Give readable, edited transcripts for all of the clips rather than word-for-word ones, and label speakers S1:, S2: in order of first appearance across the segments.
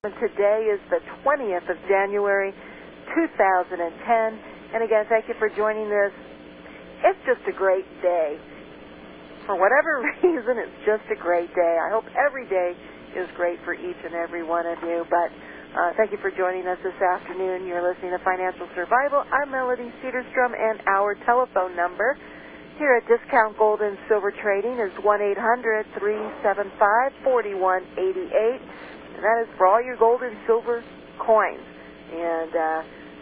S1: Today is the 20th of January, 2010. And again, thank you for joining this. It's just a great day. For whatever reason, it's just a great day. I hope every day is great for each and every one of you. But thank you for joining us this afternoon. You're listening to Financial Survival. I'm Melody Cedarstrom, and our telephone number here at Discount Gold and Silver Trading is 1-800-375-4188. And that is for all your gold and silver coins. And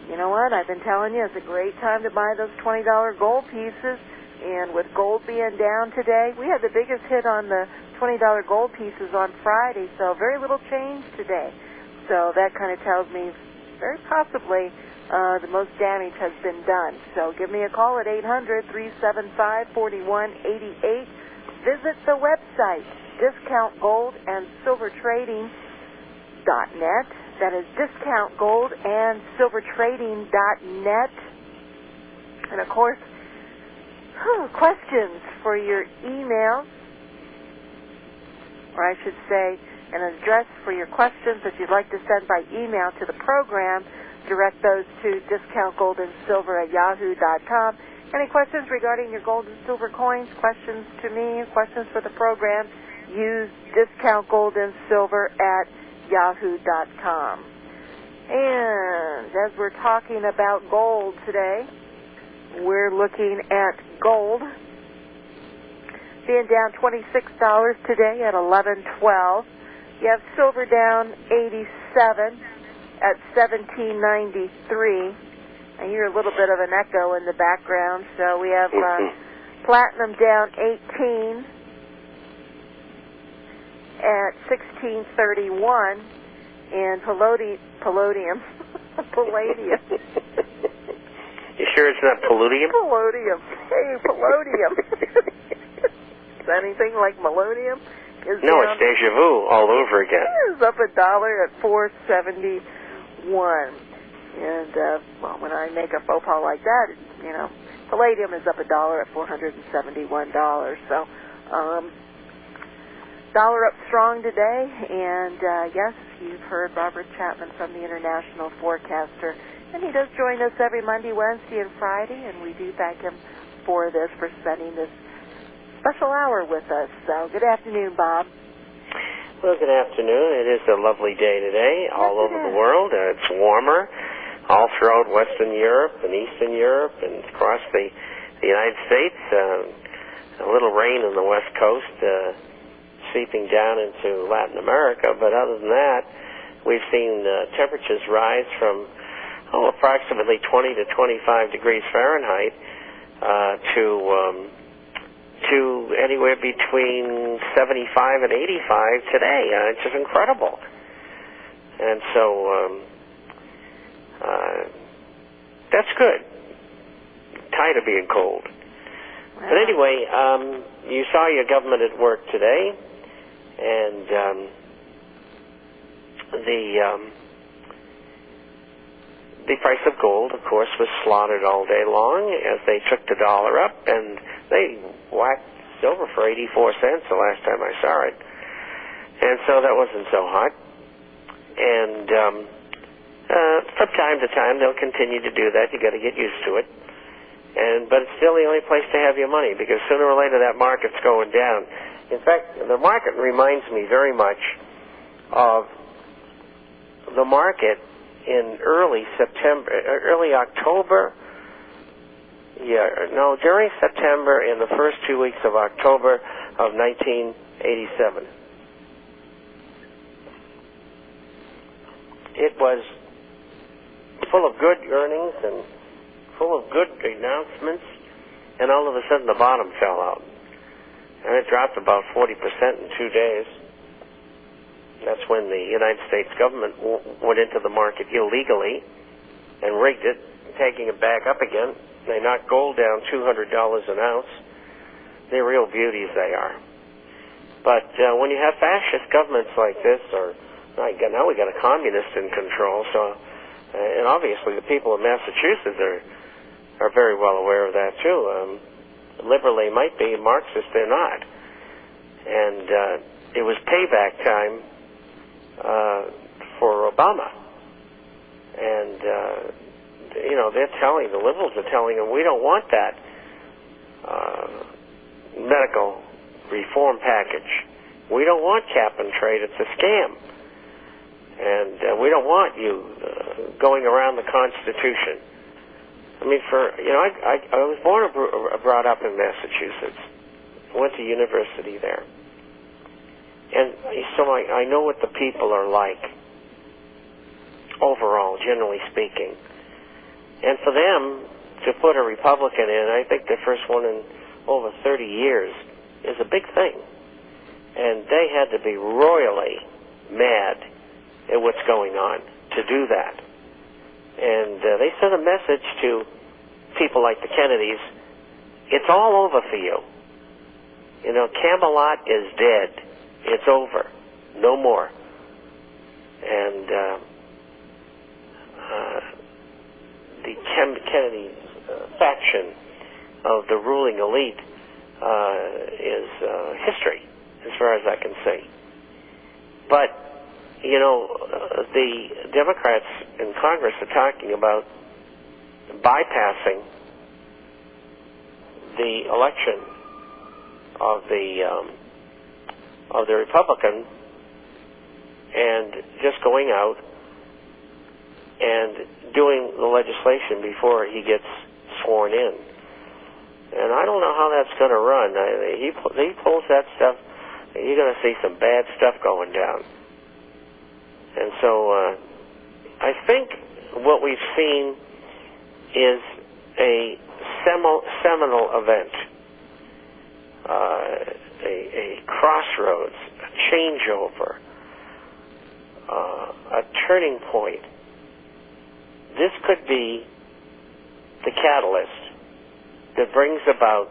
S1: you know what? I've been telling you, it's a great time to buy those $20 gold pieces. And with gold being down today, we had the biggest hit on the $20 gold pieces on Friday, so very little change today. So that kind of tells me very possibly the most damage has been done. So give me a call at 800-375-4188. Visit the website, discountgoldandsilvertrading.net. That is discountgoldandsilvertrading.net. And of course, questions for your email, or I should say an address for your questions that you'd like to send by email to the program. Direct those to discountgoldandsilver@yahoo.com. Any questions regarding your gold and silver coins, questions to me, questions for the program, use discountgoldandsilver@yahoo.com. And as we're talking about gold today, we're looking at gold being down $26 today at $11.12. You have silver down 87 at $17.93. I hear a little bit of an echo in the background. So we have platinum down 18 at $16.31, and palladium.
S2: You sure it's not palladium?
S1: Palladium. Hey, palladium. Is anything like palladium?
S2: No, it's deja vu all over again.
S1: It's up $1 at $4.71. And, well, when I make a faux pas like that, you know, palladium is up $1 at $471. So, dollar up strong today. And, yes, you've heard Robert Chapman from the International Forecaster. And he does join us every Monday, Wednesday, and Friday. And we do thank him for this, for spending this special hour with us. So, good afternoon, Bob.
S2: Well, good afternoon. It is a lovely day today all over the world. It's warmer all throughout Western Europe and Eastern Europe and across the United States. A little rain on the West Coast seeping down into Latin America. But other than that, we've seen temperatures rise from approximately 20 to 25 degrees Fahrenheit to anywhere between 75 and 85 today. It's just incredible. And so that's good. Tired of being cold. Wow. But anyway, you saw your government at work today, and the price of gold, of course, was slaughtered all day long as they took the dollar up, and they whacked silver for 84 cents the last time I saw it. And so that wasn't so hot. And from time to time, they'll continue to do that. You got to get used to it. But it's still the only place to have your money, because sooner or later that market's going down. In fact, the market reminds me very much of the market in early October. During September and the first 2 weeks of October of 1987. It was full of good earnings and full of good announcements, and all of a sudden the bottom fell out. And it dropped about 40% in 2 days. That's when the United States government went into the market illegally and rigged it, taking it back up again. They knocked gold down $200 an ounce. They're real beauties, they are. But when you have fascist governments like this, or now we got a communist in control, so and obviously the people of Massachusetts are very well aware of that too. Liberal they might be, Marxist they're not. And it was payback time for Obama. And, they're telling, the liberals are telling them, we don't want that medical reform package. We don't want cap and trade. It's a scam. And we don't want you going around the Constitution. I mean, I was born and brought up in Massachusetts. Went to university there. And so I know what the people are like, overall, generally speaking. And for them to put a Republican in, I think the first one in over 30 years, is a big thing. And they had to be royally mad at what's going on to do that. And they sent a message to people like the Kennedys, it's all over for you. Camelot is dead. It's over. No more. And the Kennedy faction of the ruling elite is history, as far as I can see. But, the Democrats in Congress are talking about bypassing the election of the Republican and just going out and doing the legislation before he gets sworn in. And I don't know how that's going to run. He pulls that stuff, you're going to see some bad stuff going down. And so I think what we've seen is a seminal event, a crossroads, a changeover, a turning point. This could be the catalyst that brings about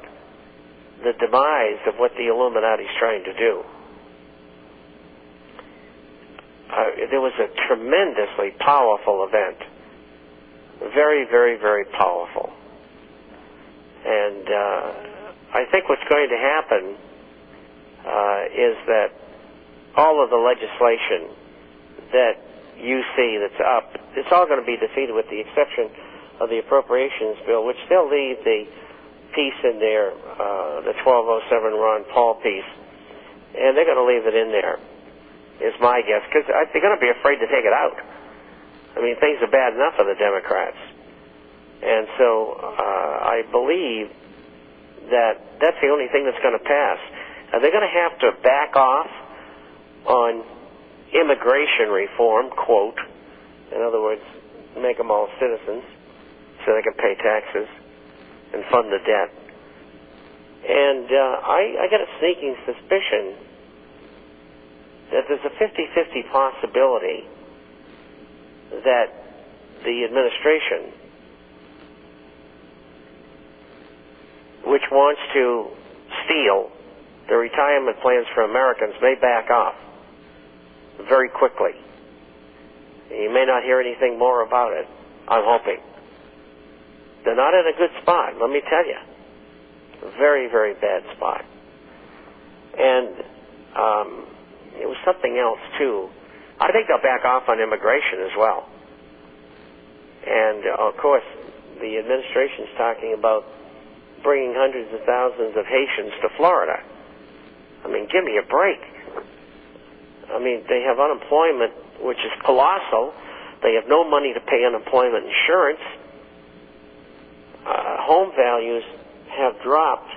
S2: the demise of what the Illuminati is trying to do. There was a tremendously powerful event. Very, very, very powerful. And I think what's going to happen is that all of the legislation that you see that's up, it's all going to be defeated with the exception of the appropriations bill, which they'll leave the piece in there, the 1207 Ron Paul piece, and they're going to leave it in there, is my guess, because they're going to be afraid to take it out. I mean, things are bad enough for the Democrats. And so I believe that that's the only thing that's going to pass. They're going to have to back off on immigration reform, quote, in other words, make them all citizens so they can pay taxes and fund the debt. And I got a sneaking suspicion that there's a 50-50 possibility that the administration, which wants to steal the retirement plans for Americans, may back off very quickly. You may not hear anything more about it. I'm hoping. They're not in a good spot, let me tell you. A very, very bad spot. And it was something else, too. I think they'll back off on immigration as well. And, of course, the administration's talking about bringing hundreds of thousands of Haitians to Florida. I mean, give me a break. I mean, they have unemployment, which is colossal. They have no money to pay unemployment insurance. Home values have dropped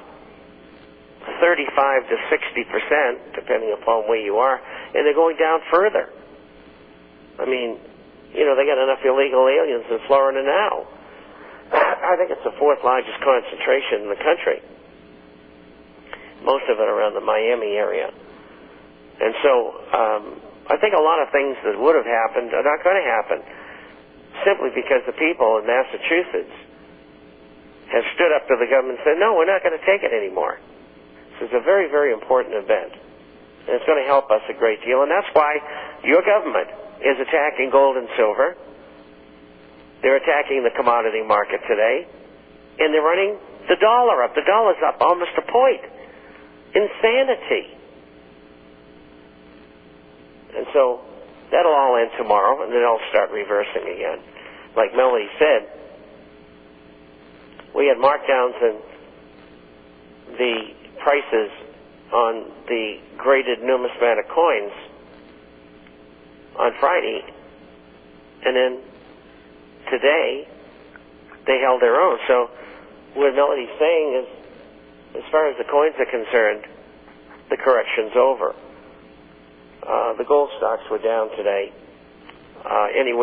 S2: 35 to 60%, depending upon where you are, and they're going down further. I mean, they got enough illegal aliens in Florida now. I think it's the fourth largest concentration in the country. Most of it around the Miami area. And so I think a lot of things that would have happened are not going to happen simply because the people in Massachusetts have stood up to the government and said, no, we're not going to take it anymore. This is a very, very important event. And it's going to help us a great deal. And that's why your government is attacking gold and silver. They're attacking the commodity market today. And they're running the dollar up. The dollar's up almost a point. Insanity. And so That'll all end tomorrow, and then it'll start reversing again. Like Melody said, we had markdowns in the prices on the graded numismatic coins on Friday, and then today they held their own. So what Melody's saying is, as far as the coins are concerned, the correction's over. The gold stocks were down today, anywhere